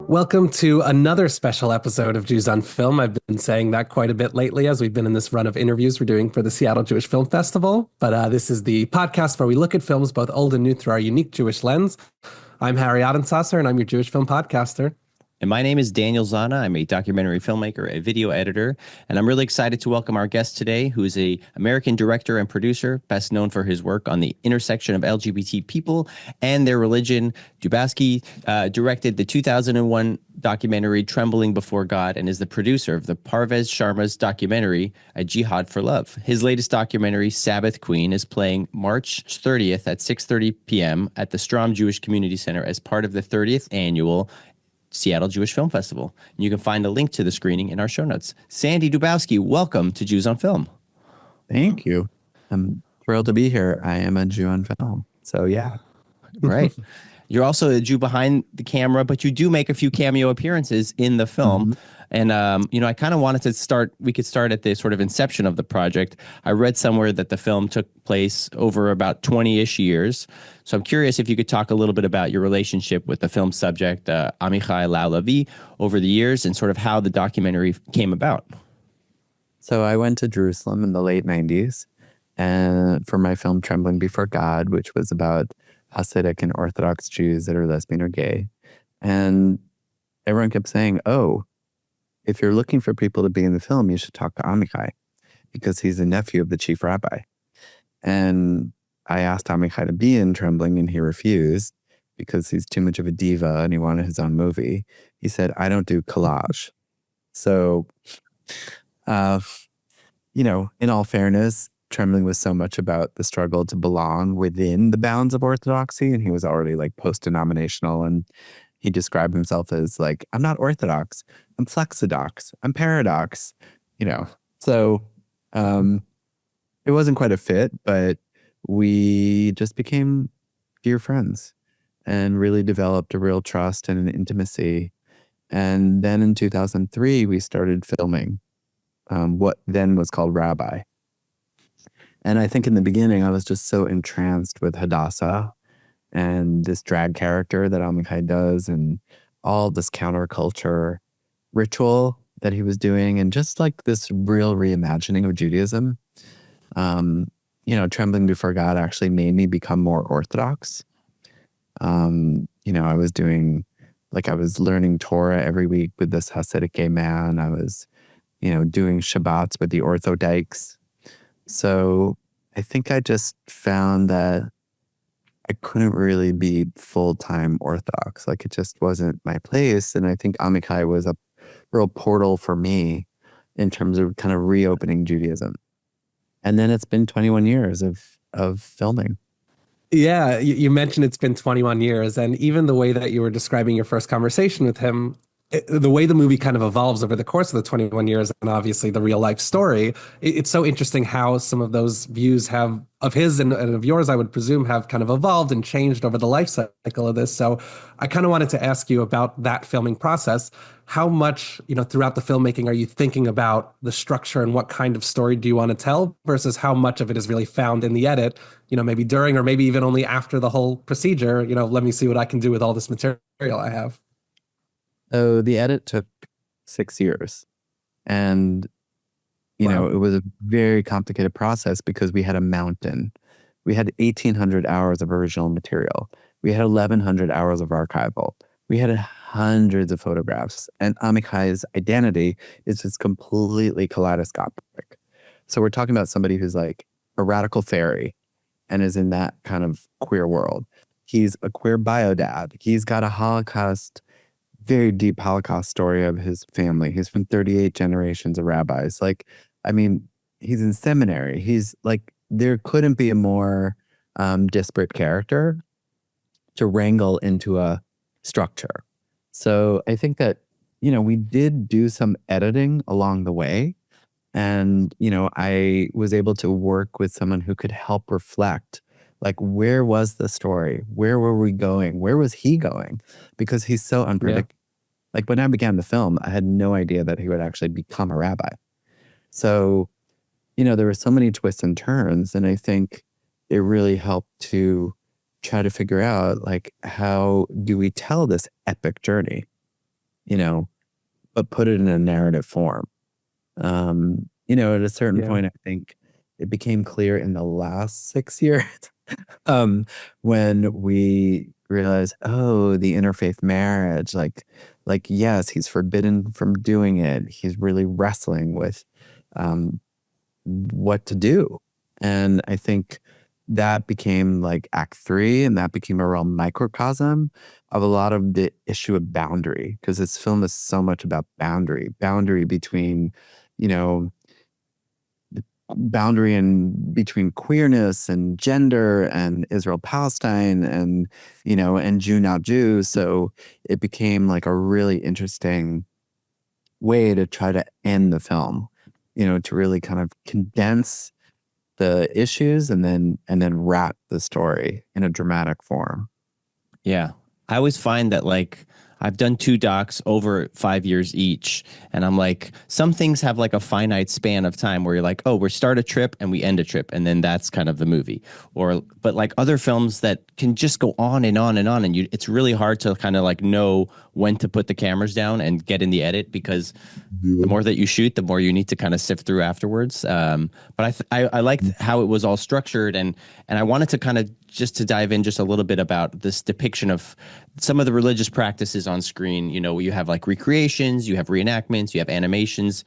Welcome to another special episode of Jews on Film. I've been saying that quite a bit lately as we've been in this run of interviews we're doing for the Seattle Jewish Film Festival. But this is the podcast where we look at films, both old and new, through our unique Jewish lens. I'm Harry Adensasser, and I'm your Jewish film podcaster. And my name is Daniel Zana. I'm a documentary filmmaker, a video editor, and I'm really excited to welcome our guest today, who is an American director and producer, best known for his work on the intersection of LGBT people and their religion. Dubowski directed the 2001 documentary Trembling Before God and is the producer of the Parvez Sharma's documentary, A Jihad for Love. His latest documentary, Sabbath Queen, is playing March 30th at 6:30 p.m. at the Strom Jewish Community Center as part of the 30th annual Seattle Jewish Film Festival. And you can find a link to the screening in our show notes. Sandi Dubowski, welcome to Jews on Film. Thank you. I'm thrilled to be here. I am a Jew on film. So yeah. Right. You're also a Jew behind the camera, but you do make a few cameo appearances in the film. Mm-hmm. And, I kind of wanted to we could start at the sort of inception of the project. I read somewhere that the film took place over about 20-ish years. So I'm curious if you could talk a little bit about your relationship with the film subject, Amichai Lau-Lavie, over the years and sort of how the documentary came about. So I went to Jerusalem in the late 90s and for my film Trembling Before God, which was about Hasidic and Orthodox Jews that are lesbian or gay. And everyone kept saying, oh, if you're looking for people to be in the film, you should talk to Amichai because he's a nephew of the chief rabbi. And I asked Amichai to be in Trembling and he refused because he's too much of a diva and he wanted his own movie. He said, I don't do collage. So, in all fairness, Trembling was so much about the struggle to belong within the bounds of Orthodoxy. And he was already like post-denominational and he described himself as like, I'm not Orthodox, I'm flexidox, I'm paradox, So it wasn't quite a fit, but we just became dear friends and really developed a real trust and an intimacy. And then in 2003, we started filming what then was called Rabbi. And I think in the beginning, I was just so entranced with Hadassah and this drag character that Amichai does and all this counterculture ritual that he was doing and just like this real reimagining of Judaism. Trembling Before God actually made me become more Orthodox. I was learning Torah every week with this Hasidic gay man. I was, doing Shabbats with the Ortho dykes. So I think I just found that I couldn't really be full-time Orthodox. Like it just wasn't my place. And I think Amichai was a real portal for me in terms of kind of reopening Judaism. And then it's been 21 years of filming. Yeah, you mentioned it's been 21 years, and even the way that you were describing your first conversation with him, the way the movie kind of evolves over the course of the 21 years, and obviously the real life story, it's so interesting how some of those views have of his and of yours, I would presume, have kind of evolved and changed over the life cycle of this. So I kind of wanted to ask you about that filming process. How much, throughout the filmmaking are you thinking about the structure and what kind of story do you want to tell versus how much of it is really found in the edit, maybe during or maybe even only after the whole procedure, let me see what I can do with all this material I have. So the edit took 6 years and, Wow. It was a very complicated process because we had a mountain. We had 1,800 hours of original material. We had 1,100 hours of archival. We had hundreds of photographs. And Amichai's identity is just completely kaleidoscopic. So we're talking about somebody who's like a radical fairy and is in that kind of queer world. He's a queer biodad. He's got a very deep Holocaust story of his family. He's from 38 generations of rabbis. He's in seminary. He's like, there couldn't be a more disparate character to wrangle into a structure. So I think that, we did do some editing along the way. And, I was able to work with someone who could help reflect, like, where was the story? Where were we going? Where was he going? Because he's so unpredictable. Yeah. Like when I began the film, I had no idea that he would actually become a rabbi. So, there were so many twists and turns. And I think it really helped to try to figure out, like, how do we tell this epic journey? you know, but put it in a narrative form. At a certain point, I think it became clear in the last 6 years when we realized, oh, the interfaith marriage, yes, he's forbidden from doing it. He's really wrestling with what to do. And I think that became like Act 3, and that became a real microcosm of a lot of the issue of boundary, because this film is so much about boundary between, boundary and between queerness and gender and Israel Palestine and Jew not Jew. So it became like a really interesting way to try to end the film, to really kind of condense the issues and then wrap the story in a dramatic form. Yeah. I always find that like I've done 2 docs over 5 years each. And I'm like, some things have like a finite span of time where you're like, oh, we start a trip and we end a trip. And then that's kind of the movie. But like other films that can just go on and on and on. And it's really hard to kind of like know when to put the cameras down and get in the edit, because the more that you shoot, the more you need to kind of sift through afterwards. But I liked how it was all structured, and I wanted to kind of just to dive in just a little bit about this depiction of some of the religious practices on screen. You have like recreations, you have reenactments, you have animations.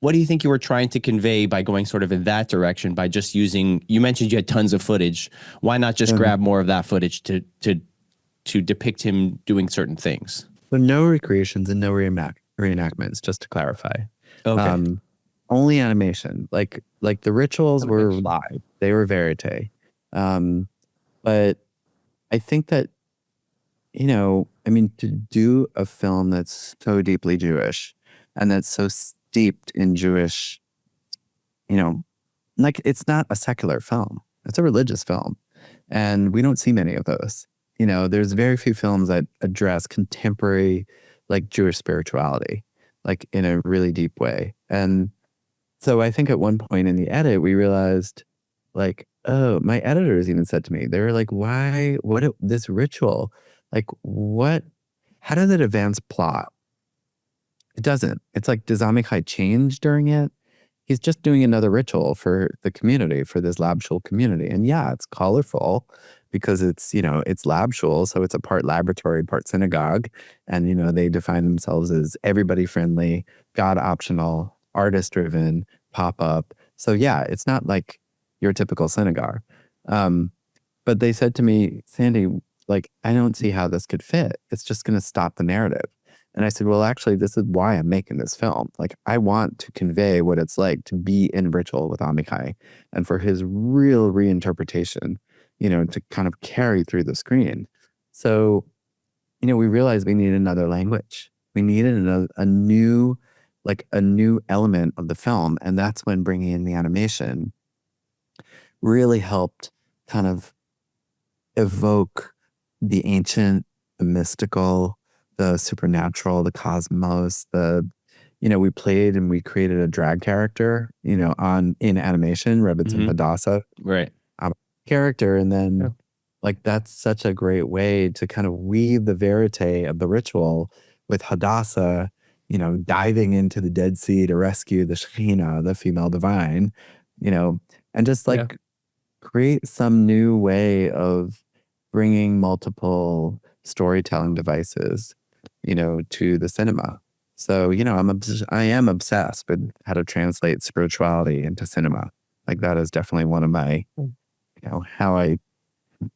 What do you think you were trying to convey by going sort of in that direction, by just using, you mentioned you had tons of footage. Why not just grab more of that footage to depict him doing certain things? So no recreations and no reenactments, just to clarify. Okay. Only animation. Like the rituals were live. They were verite. But I think that, to do a film that's so deeply Jewish and that's so steeped in Jewish, it's not a secular film. It's a religious film. And we don't see many of those. There's very few films that address contemporary, like Jewish spirituality, like in a really deep way. And so I think at one point in the edit, we realized, like, oh, my editors even said to me, they were like, this ritual, like, how does it advance plot? It doesn't. It's like, does Amichai change during it? He's just doing another ritual for the community, for this lab shul community. And yeah, it's colorful because it's lab shul. So it's a part laboratory, part synagogue. And, they define themselves as everybody friendly, God optional, artist driven, pop up. So yeah, it's not like your typical synagogue. But they said to me, Sandi, like, I don't see how this could fit. It's just going to stop the narrative. And I said, well, actually, this is why I'm making this film. Like, I want to convey what it's like to be in ritual with Amichai and for his real reinterpretation, to kind of carry through the screen. So, we realized we needed another language. We needed a new element of the film. And that's when bringing in the animation really helped kind of evoke the ancient, the mystical, the supernatural, the cosmos, we played and we created a drag character, in animation, Rebbetzin Hadassah. Right. Character. And then like, that's such a great way to kind of weave the verite of the ritual with Hadassah, diving into the Dead Sea to rescue the Shekhinah, the female divine, and just like create some new way of bringing multiple storytelling devices to the cinema. So, I am obsessed with how to translate spirituality into cinema. Like, that is definitely one of my, how I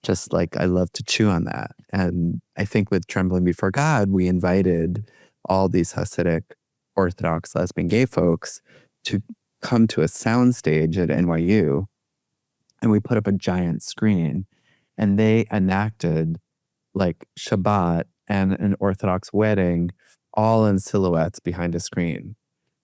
just I love to chew on that. And I think with Trembling Before God, we invited all these Hasidic Orthodox lesbian gay folks to come to a soundstage at NYU. And we put up a giant screen and they enacted like Shabbat and an Orthodox wedding all in silhouettes behind a screen.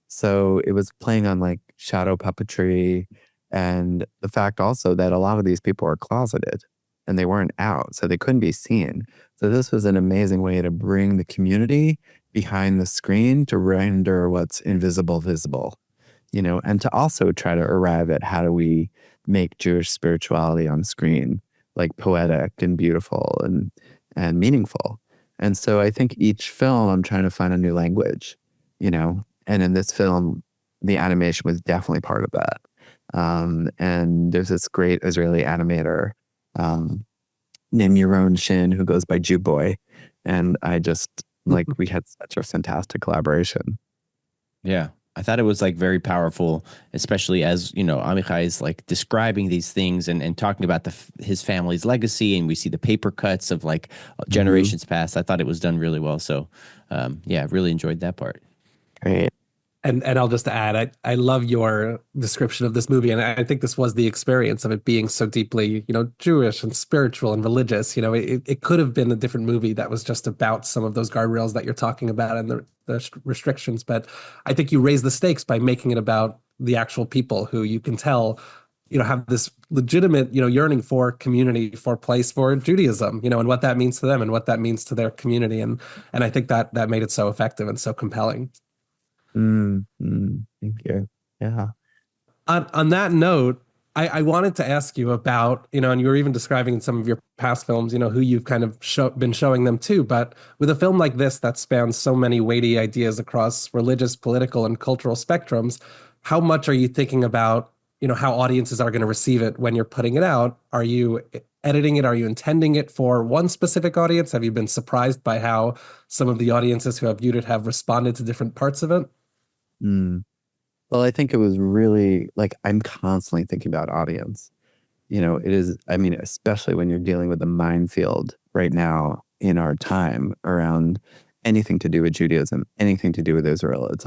So it was playing on like shadow puppetry and the fact also that a lot of these people are closeted and they weren't out, so they couldn't be seen. So this was an amazing way to bring the community behind the screen to render what's invisible visible, and to also try to arrive at how do we make Jewish spirituality on screen like poetic and beautiful and meaningful. And so I think each film I'm trying to find a new language, and in this film, the animation was definitely part of that. And there's this great Israeli animator named Yaron Shin who goes by Jew Boy. And I just, we had such a fantastic collaboration. Yeah. I thought it was like very powerful, especially as, Amichai is like describing these things and talking about his family's legacy. And we see the paper cuts of like generations past. I thought it was done really well. So, yeah, really enjoyed that part. Great. And I'll just add, I love your description of this movie, and I think this was the experience of it being so deeply, Jewish and spiritual and religious. It could have been a different movie that was just about some of those guardrails that you're talking about and the restrictions. But I think you raise the stakes by making it about the actual people who you can tell, have this legitimate, yearning for community, for place, for Judaism, and what that means to them and what that means to their community. And I think that made it so effective and so compelling. Thank you. Yeah. On that note, I wanted to ask you about, and you were even describing in some of your past films, who you've kind of been showing them to. But with a film like this that spans so many weighty ideas across religious, political, and cultural spectrums, how much are you thinking about, how audiences are going to receive it when you're putting it out? Are you editing it? Are you intending it for one specific audience? Have you been surprised by how some of the audiences who have viewed it have responded to different parts of it? Well, I think it was really I'm constantly thinking about audience. It is, especially when you're dealing with a minefield right now in our time around anything to do with Judaism, anything to do with Israel. It's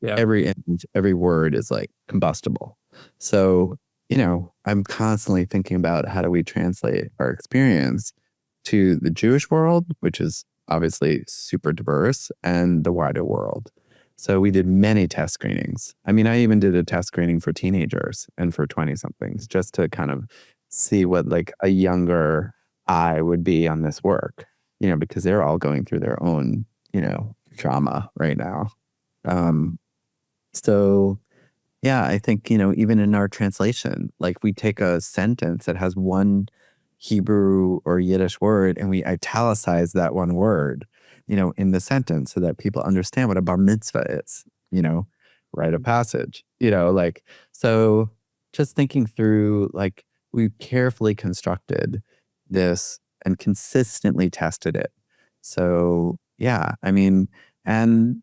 every image, every word is combustible. So, I'm constantly thinking about how do we translate our experience to the Jewish world, which is obviously super diverse, and the wider world. So we did many test screenings. I even did a test screening for teenagers and for 20-somethings just to kind of see what a younger eye would be on this work, because they're all going through their own, trauma right now. So yeah, I think, even in our translation, we take a sentence that has one Hebrew or Yiddish word and we italicize that one word, in the sentence so that people understand what a bar mitzvah is, rite of passage, so just thinking through, we carefully constructed this and consistently tested it. So yeah, and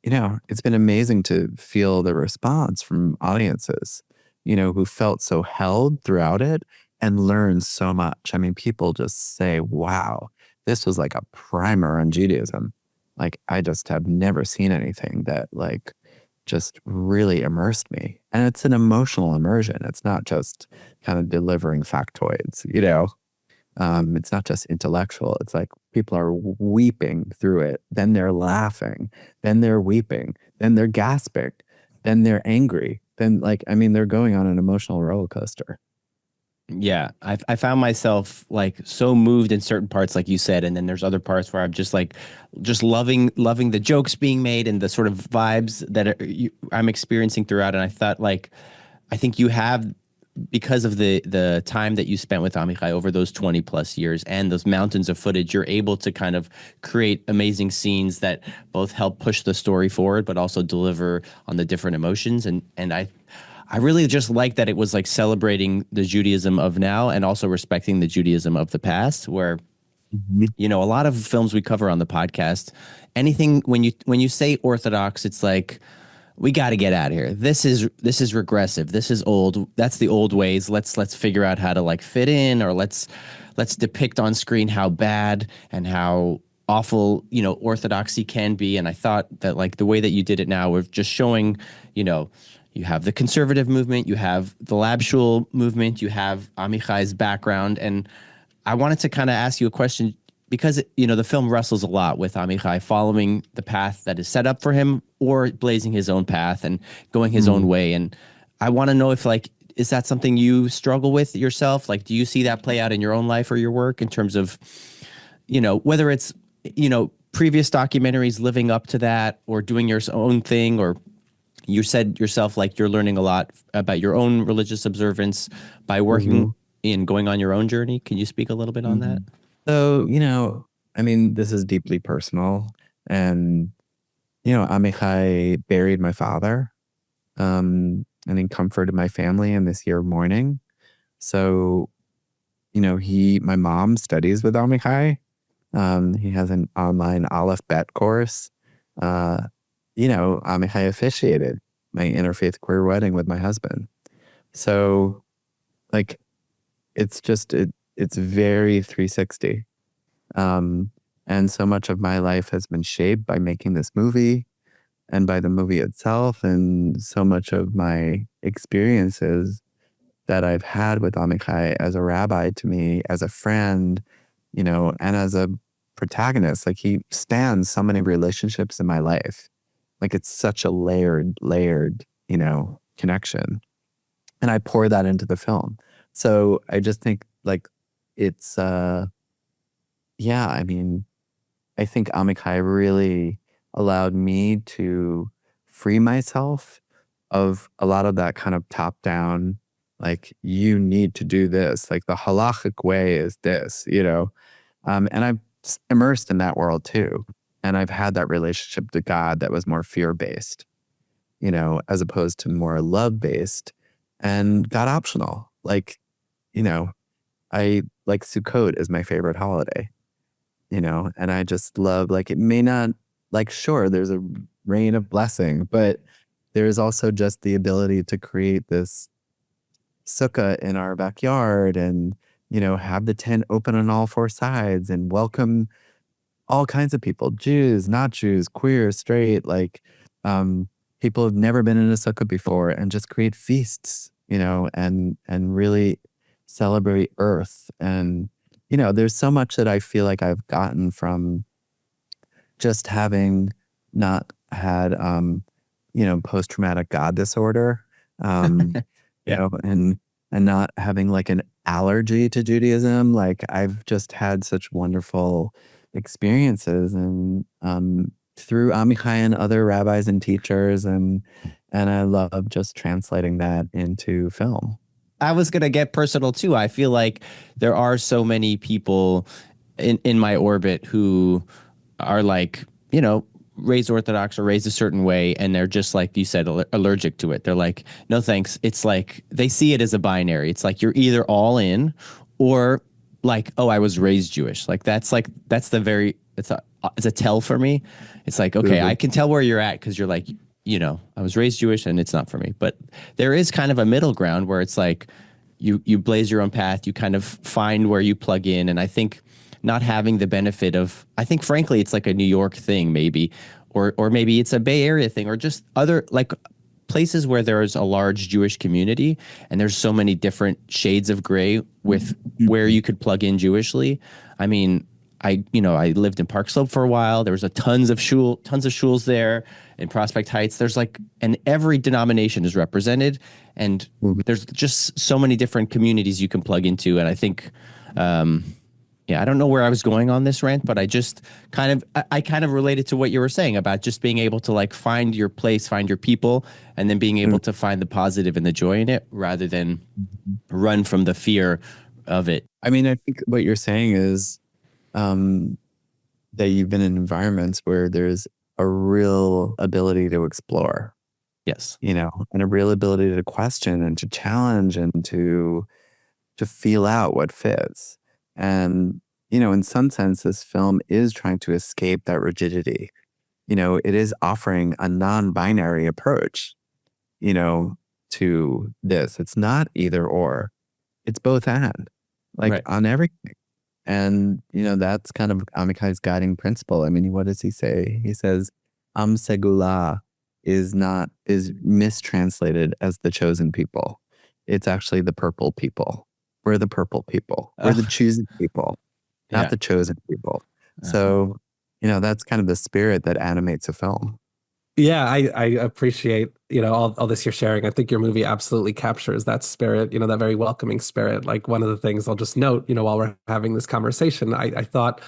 it's been amazing to feel the response from audiences, who felt so held throughout it and learned so much. People just say, wow, this was like a primer on Judaism. I just have never seen anything that just really immersed me. And it's an emotional immersion. It's not just kind of delivering factoids, it's not just intellectual. It's people are weeping through it. Then they're laughing. Then they're weeping. Then they're gasping. Then they're angry. Then they're going on an emotional roller coaster. Yeah, I found myself so moved in certain parts, like you said, and then there's other parts where I'm just loving the jokes being made and the sort of vibes that I'm experiencing throughout. And I thought I think you have, because of the time that you spent with Amichai over those 20 plus years and those mountains of footage, you're able to kind of create amazing scenes that both help push the story forward, but also deliver on the different emotions. And I really just like that it was celebrating the Judaism of now and also respecting the Judaism of the past, where, a lot of films we cover on the podcast, anything, when you say Orthodox, it's we got to get out of here. This is regressive. This is old. That's the old ways. Let's figure out how to fit in, or let's depict on screen how bad and how awful, Orthodoxy can be. And I thought that the way that you did it now with just showing, you have the conservative movement, you have the lab shul movement, you have Amichai's background. And I wanted to kind of ask you a question, because, the film wrestles a lot with Amichai following the path that is set up for him or blazing his own path and going his own way. And I want to know if is that something you struggle with yourself? Do you see that play out in your own life or your work in terms of, whether it's, previous documentaries living up to that or doing your own thing, or you said yourself, you're learning a lot about your own religious observance by working and going on your own journey. Can you speak a little bit on that? So, I mean, this is deeply personal. And, Amichai buried my father, and he comforted my family in this year of mourning. So, my mom studies with Amichai. He has an online Aleph Bet course. Uh, Amichai officiated my interfaith queer wedding with my husband. So, like, it's very 360. And so much of my life has been shaped by making this movie and by the movie itself. And so much of my experiences that I've had with Amichai as a rabbi to me, as a friend, and as a protagonist, like he spans so many relationships in my life. Like it's such a layered, connection. And I pour that into the film. So I just think like it's, yeah, I mean, I think Amichai really allowed me to free myself of a lot of that kind of top down, like you need to do this, like the halachic way is this, and I'm immersed in that world too. And I've had that relationship to God that was more fear based, as opposed to more love based and God optional. Like, I like Sukkot is my favorite holiday, and I just love, like, it may not, like, sure, there's a rain of blessing, but there is also just the ability to create this sukkah in our backyard and, have the tent open on all four sides and welcome all kinds of people, Jews, not Jews, queer, straight, like, people who've never been in a sukkah before, and just create feasts, and really celebrate earth. And, there's so much that I feel like I've gotten from just having not had, post-traumatic God disorder, um, Yeah. and not having like an allergy to Judaism. Like I've just had such wonderful experiences, and through Amichai and other rabbis and teachers, and I love just translating that into film. I was gonna get personal too. I feel like there are so many people in my orbit who are like, raised Orthodox or raised a certain way, and they're just like you said, allergic to it. They're like, no thanks. It's like they see it as a binary. It's like you're either all in, or like, oh, I was raised Jewish. That's the very it's a tell for me. It's like, okay, I can tell where you're at because you're like, I was raised Jewish and it's not for me. But there is kind of a middle ground where it's like you blaze your own path, you kind of find where you plug in. And I think not having the benefit of, I think frankly, it's like a New York thing maybe, or maybe it's a Bay Area thing, or just other like places where there's a large Jewish community and there's so many different shades of gray with where you could plug in Jewishly. I mean, I lived in Park Slope for a while. There was tons of shuls there in Prospect Heights. There's like, and every denomination is represented, and there's just so many different communities you can plug into. And I think, yeah, I don't know where I was going on this rant, but I just I kind of related to what you were saying about just being able to like find your place, find your people, and then being able to find the positive and the joy in it rather than run from the fear of it. I mean, I think what you're saying is that you've been in environments where there's a real ability to explore. Yes. And a real ability to question and to challenge and to feel out what fits. And, in some sense, this film is trying to escape that rigidity. It is offering a non-binary approach, to this. It's not either or. It's both and, like, right, on everything. And, that's kind of Amichai's guiding principle. I mean, what does he say? He says, Am Segula is mistranslated as the chosen people. It's actually the purple people. We're the purple people. We're the chosen people, not the chosen people. So, that's kind of the spirit that animates a film. Yeah, I appreciate, all this you're sharing. I think your movie absolutely captures that spirit, that very welcoming spirit. Like one of the things I'll just note, while we're having this conversation, I thought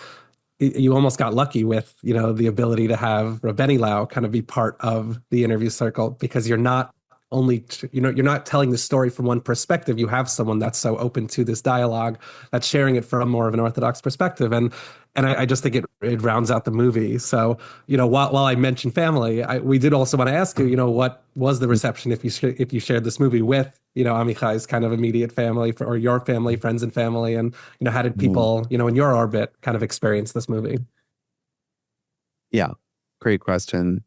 you almost got lucky with, the ability to have Amichai Lau kind of be part of the interview circle, because you're not only, you're not telling the story from one perspective. You have someone that's so open to this dialogue, that's sharing it from more of an Orthodox perspective. And I just think it rounds out the movie. So, while I mentioned family, we did also want to ask you, what was the reception if you shared this movie with, Amichai's kind of immediate family or your family, friends and family, and how did people, in your orbit kind of experience this movie? Yeah, great question.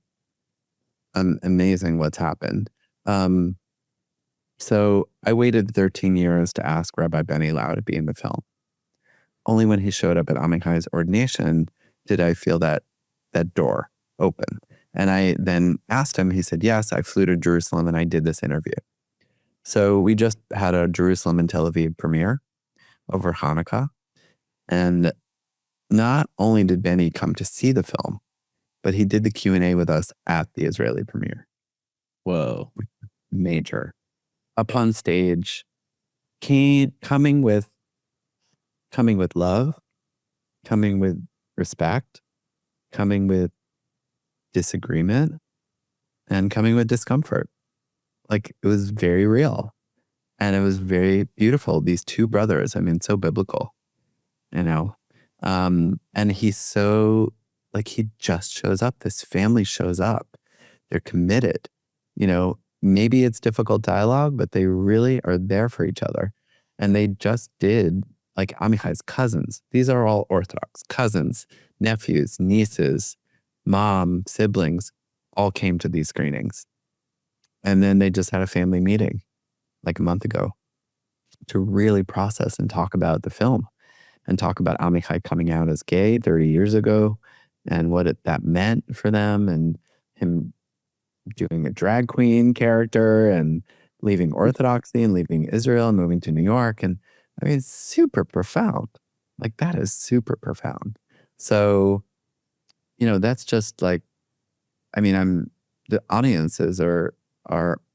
Amazing what's happened. So I waited 13 years to ask Rabbi Benny Lau to be in the film. Only when he showed up at Amichai's ordination did I feel that door open. And I then asked him, he said, yes, I flew to Jerusalem and I did this interview. So we just had a Jerusalem and Tel Aviv premiere over Hanukkah. And not only did Benny come to see the film, but he did the Q&A with us at the Israeli premiere. Whoa. Major. Up on stage, coming with love, coming with respect, coming with disagreement, and coming with discomfort. Like, it was very real. And it was very beautiful. These two brothers, I mean, so biblical, and he's so, like, he just shows up. This family shows up. They're committed. Maybe it's difficult dialogue, but they really are there for each other. And they just did, like, Amichai's cousins. These are all Orthodox cousins, nephews, nieces, mom, siblings, all came to these screenings. And then they just had a family meeting like a month ago to really process and talk about the film and talk about Amichai coming out as gay 30 years ago and what that meant for them, and him doing a drag queen character and leaving Orthodoxy and leaving Israel and moving to New York. And I mean, it's super profound. Like, that is super profound. So, that's just like, I mean, the audiences are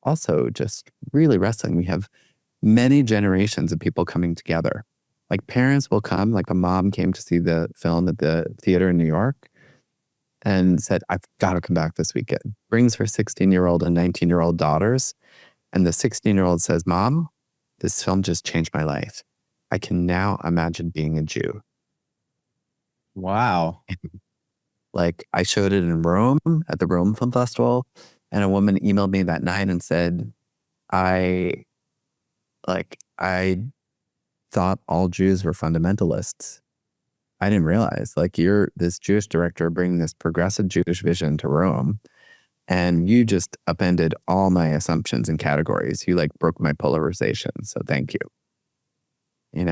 also just really wrestling. We have many generations of people coming together. Like, parents will come, like a mom came to see the film at the theater in New York and said, I've got to come back this weekend. Brings her 16-year-old and 19-year-old daughters. And the 16-year-old says, Mom, this film just changed my life. I can now imagine being a Jew. Wow. Like, I showed it in Rome at the Rome Film Festival, and a woman emailed me that night and said, I thought all Jews were fundamentalists. I didn't realize, like, you're this Jewish director bringing this progressive Jewish vision to Rome, and you just upended all my assumptions and categories. You, like, broke my polarization. So thank you. We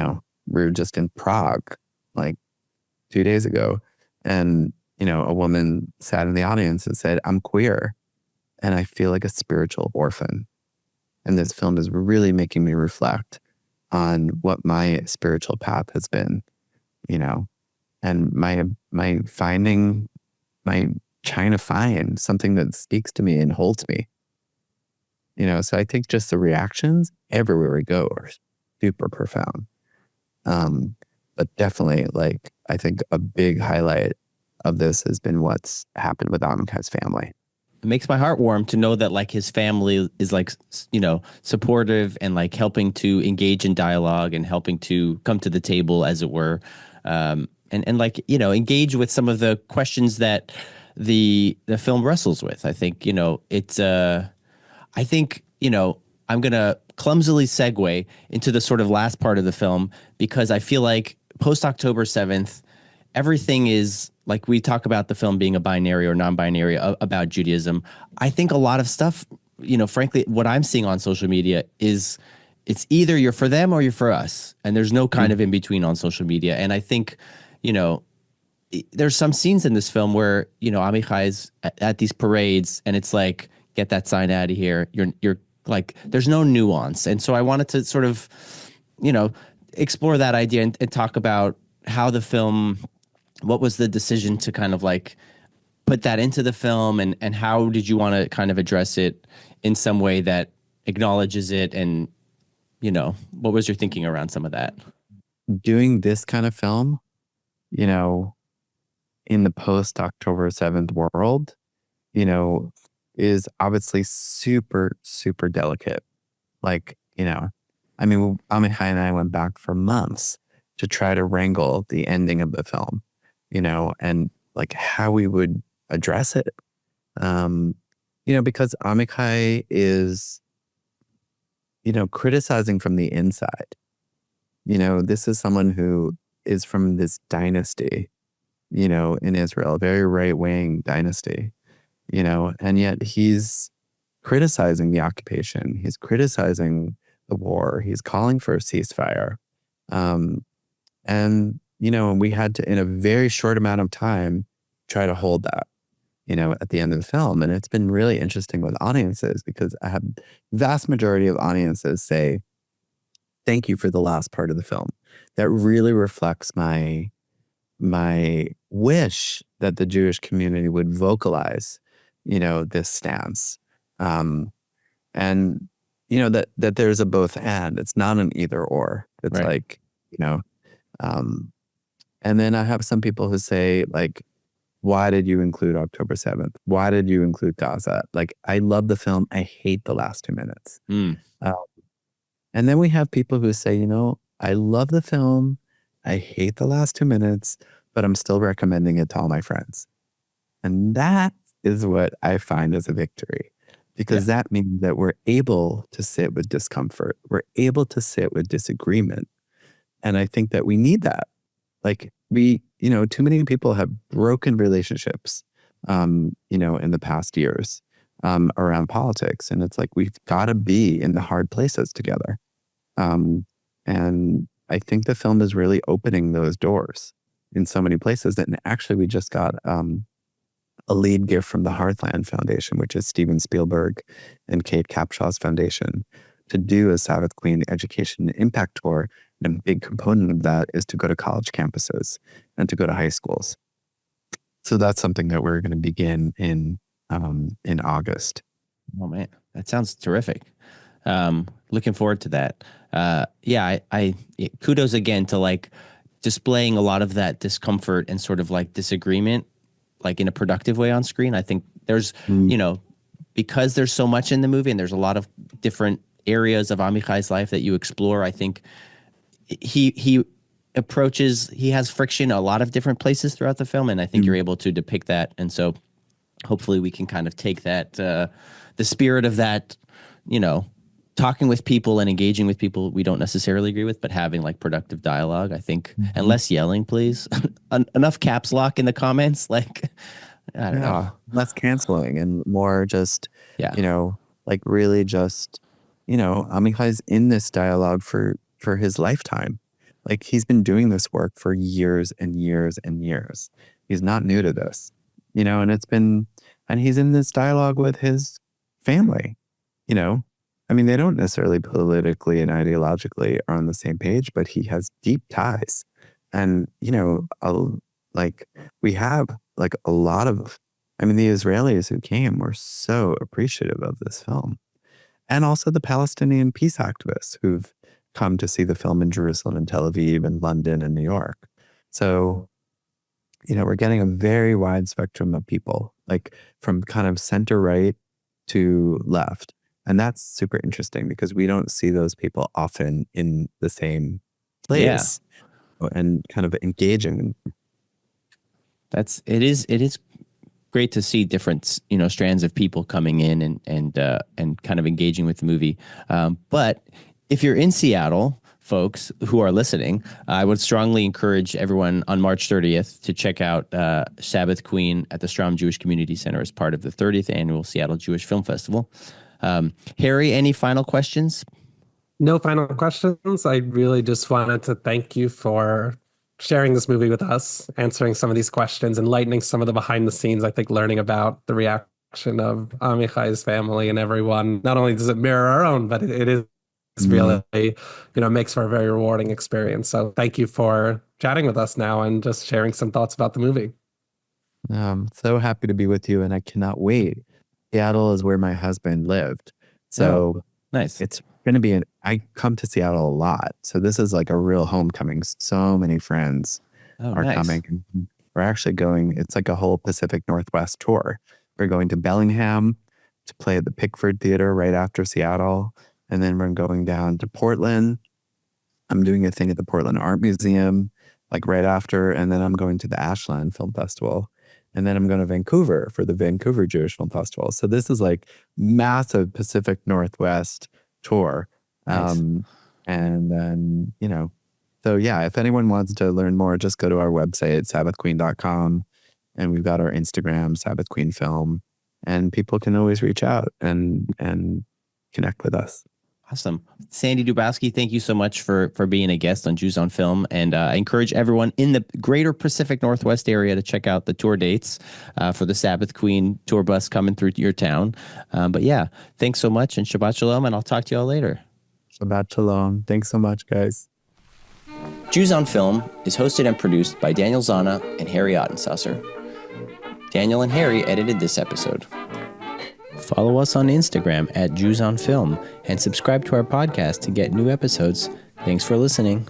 were just in Prague like 2 days ago, and a woman sat in the audience and said, I'm queer and I feel like a spiritual orphan. And this film is really making me reflect on what my spiritual path has been, and my trying to find something that speaks to me and holds me. So I think just the reactions everywhere we go are super profound. But definitely, like, I think a big highlight of this has been what's happened with Amichai's family. It makes my heart warm to know that, like, his family is, like, supportive and, like, helping to engage in dialogue and helping to come to the table, as it were. And like, engage with some of the questions that the film wrestles with. I think, I'm going to clumsily segue into the sort of last part of the film, because I feel like post October 7th, everything is, like, we talk about the film being a binary or non-binary about Judaism. I think a lot of stuff, frankly, what I'm seeing on social media is it's either you're for them or you're for us. And there's no kind of in between on social media. And I think, there's some scenes in this film where, Amichai's at these parades and it's like, get that sign out of here. You're like, there's no nuance. And so I wanted to sort of, explore that idea and talk about how the film, what was the decision to kind of, like, put that into the film, and how did you want to kind of address it in some way that acknowledges it, and, what was your thinking around some of that? Doing this kind of film, in the post October 7th world, is obviously super, super delicate. Like, I mean, Amichai and I went back for months to try to wrangle the ending of the film, and like how we would address it. Um, because Amichai is, criticizing from the inside. This is someone who is from this dynasty, in Israel, a very right-wing dynasty, and yet he's criticizing the occupation. He's criticizing the war. He's calling for a ceasefire. Um, and we had to, in a very short amount of time, try to hold that, at the end of the film. And it's been really interesting with audiences because I have vast majority of audiences say, thank you for the last part of the film. That really reflects my wish that the Jewish community would vocalize, this stance. And that there's a both and. It's not an either or. It's Right. like, and then I have some people who say, like, why did you include October 7th? Why did you include Gaza? Like, I love the film. I hate the last 2 minutes. Uh, and then we have people who say, I love the film. I hate the last 2 minutes, but I'm still recommending it to all my friends. And that is what I find as a victory, because that means that we're able to sit with discomfort. We're able to sit with disagreement. And I think that we need that. Like too many people have broken relationships, in the past years, around politics. And it's like, we've got to be in the hard places together. And I think the film is really opening those doors in so many places. And actually, we just got a lead gift from the Heartland Foundation, which is Steven Spielberg and Kate Capshaw's foundation, to do a Sabbath Queen education impact tour. And a big component of that is to go to college campuses and to go to high schools. So that's something that we're going to begin in August. Oh man, that sounds terrific. Looking forward to that. I kudos again to like displaying a lot of that discomfort and sort of like disagreement, like in a productive way on screen. I think there's, because there's so much in the movie and there's a lot of different areas of Amichai's life that you explore. I think he has friction a lot of different places throughout the film, and I think you're able to depict that. And so hopefully we can kind of take that, the spirit of that, talking with people and engaging with people we don't necessarily agree with, but having like productive dialogue, I think, and less yelling, please. Enough caps lock in the comments. Like, I don't know. Less canceling and more just, like really just, Amichai's in this dialogue for his lifetime. Like, he's been doing this work for years and years and years. He's not new to this, and he's in this dialogue with his family, I mean, they don't necessarily politically and ideologically are on the same page, but he has deep ties. And, like we have like a lot of, the Israelis who came were so appreciative of this film. And also the Palestinian peace activists who've come to see the film in Jerusalem and Tel Aviv and London and New York. So, we're getting a very wide spectrum of people, like from kind of center right to left. And that's super interesting because we don't see those people often in the same place and kind of engaging. It is great to see different, strands of people coming in and kind of engaging with the movie. But if you're in Seattle, folks who are listening, I would strongly encourage everyone on March 30th to check out Sabbath Queen at the Strom Jewish Community Center as part of the 30th Annual Seattle Jewish Film Festival. Harry, any final questions? No final questions. I really just wanted to thank you for sharing this movie with us, answering some of these questions, enlightening some of the behind the scenes. I think learning about the reaction of Amichai's family and everyone, not only does it mirror our own, but it is really, makes for a very rewarding experience. So thank you for chatting with us now and just sharing some thoughts about the movie. I'm so happy to be with you, and I cannot wait. Seattle is where my husband lived. So nice. It's going to be I come to Seattle a lot. So this is like a real homecoming. So many friends are coming. We're actually going, it's like a whole Pacific Northwest tour. We're going to Bellingham. to play at the Pickford Theater right after Seattle. And then we're going down to Portland. I'm doing a thing at the Portland Art Museum, like right after. And then I'm going to the Ashland Film Festival. And then I'm going to Vancouver for the Vancouver Jewish Film Festival. So this is like massive Pacific Northwest tour. Nice. And then, so yeah, if anyone wants to learn more, just go to our website, sabbathqueen.com. And we've got our Instagram, Sabbath Queen Film. And people can always reach out and connect with us. Awesome. Sandi Dubowski, thank you so much for being a guest on Jews on Film. And I encourage everyone in the greater Pacific Northwest area to check out the tour dates for the Sabbath Queen tour bus coming through your town. But yeah, thanks so much, and Shabbat Shalom, and I'll talk to you all later. Shabbat Shalom. Thanks so much, guys. Jews on Film is hosted and produced by Daniel Zana and Harry Ottensasser. Daniel and Harry edited this episode. Follow us on Instagram at Jews on Film and subscribe to our podcast to get new episodes. Thanks for listening.